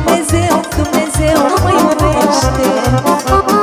Dumnezeu, Dumnezeu mă iubește.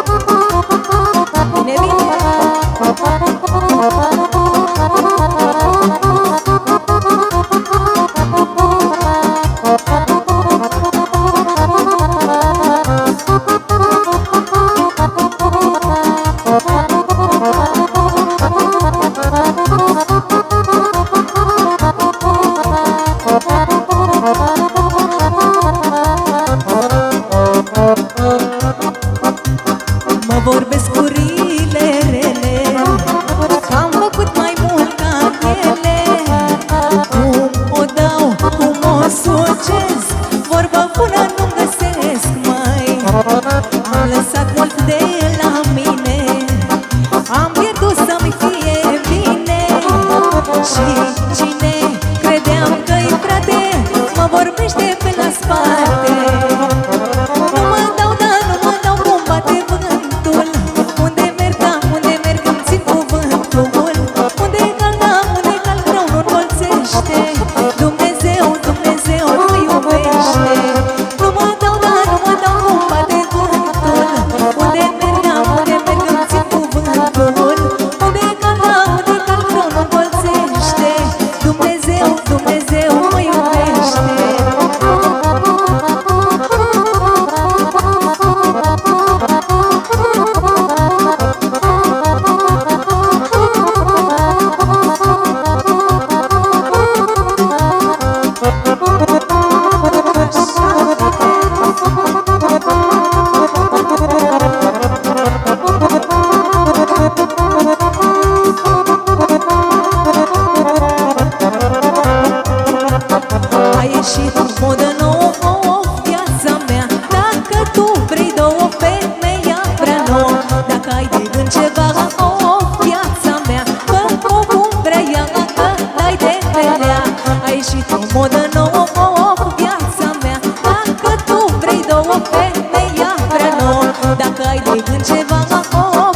ai de gând ceva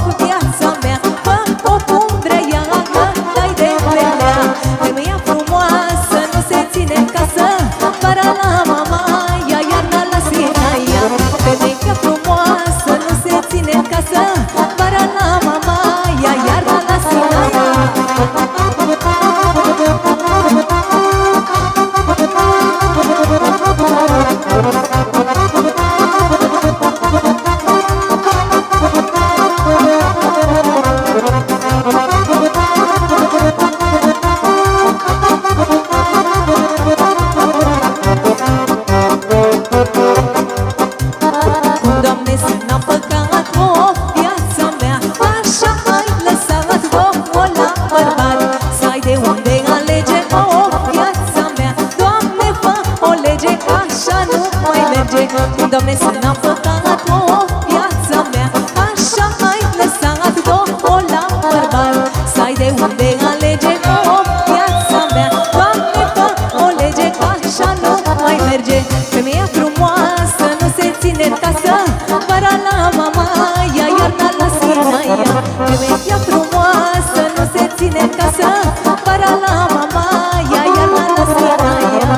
cu viața mea, fă-o cum vrea ea, n-ai de pelea. Femeia frumoasă nu se ține în casă, vara la mama, ea iarna la sina ea. Femeia frumoasă nu se ține în casă, vara la mama, ea iarna la sina ea. Doamne, să n-am păcat o viața mea, așa ai lăsat Domnul la bărbat. Să ai de unde alege o viața mea, Doamne, fă o lege, așa nu mai merge. Doamne, să n-am păcat o viața mea, așa ai lăsat Domnul la bărbat. Să ai de unde alege o viața mea, Doamne, fă o lege, așa nu mai merge. Femeia frumoasă nu se ține în casă, vara la mama, ea iarna la sina ea. Femeia frumoasă nu se ține în casă, vara la mama, ea iarna la sina ea.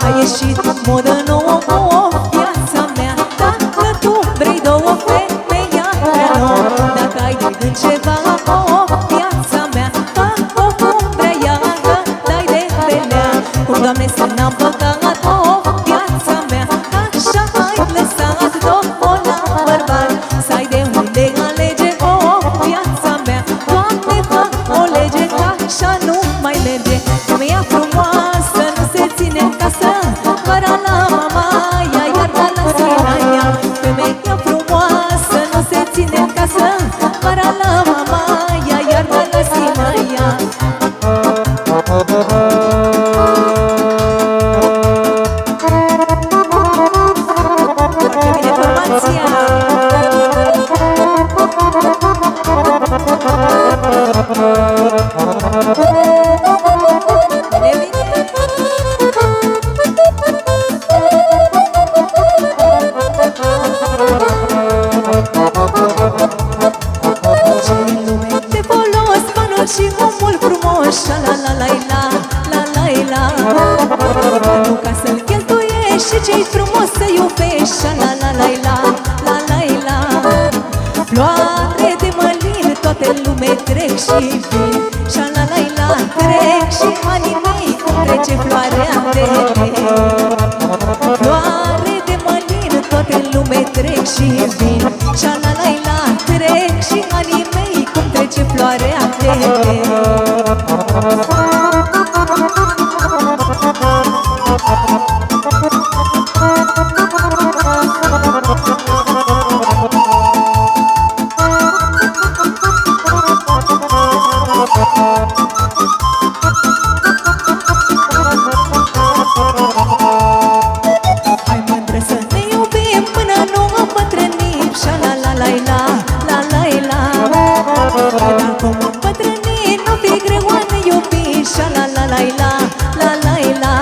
A ieșit modă nouă o viața mea, dacă tu vrei două, femeia prea nouă. Dacă ai de gând ceva o viața mea, fă-o cum vrea ea, dai de pelea. Cum, Doamne, să n-am păcat o viața mea, așa ai lăsat Domnul la bărbat. Să ai de unde alege o viața mea, Doamne, fă o lege, așa nu mai merge. Femeia frumoasă nu se ține în casă, vara la mama, ea iarna la sina ea. Femeia frumoasă nu se ține în casă, vara la mama, ea iarna la sina ea. Foarte bine formația! De folos banul și omul frumos, la la la la la la la. Nu ca să-l cheltuiești și ce-i frumos să iubești, la la la la la la la. Floare de mălin, toate lume trec și vin, și la la la trec și anii mei, cum trece floarea de mine. Floare de mălin, toate lume trec și vin, și la la la trec și anii mei, cum trece floarea de mine. Hai mândră să ne iubim până nu îmbătrânim, și la la la la la la la. Dacă vom îmbătrâni, nu fi greu a ne iubi, și la la la la la la la.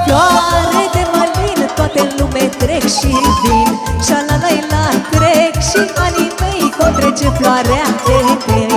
Floare de mălin, toate în lume trec și vin, și la la la trec și anii mei, cum trece floarea de mine.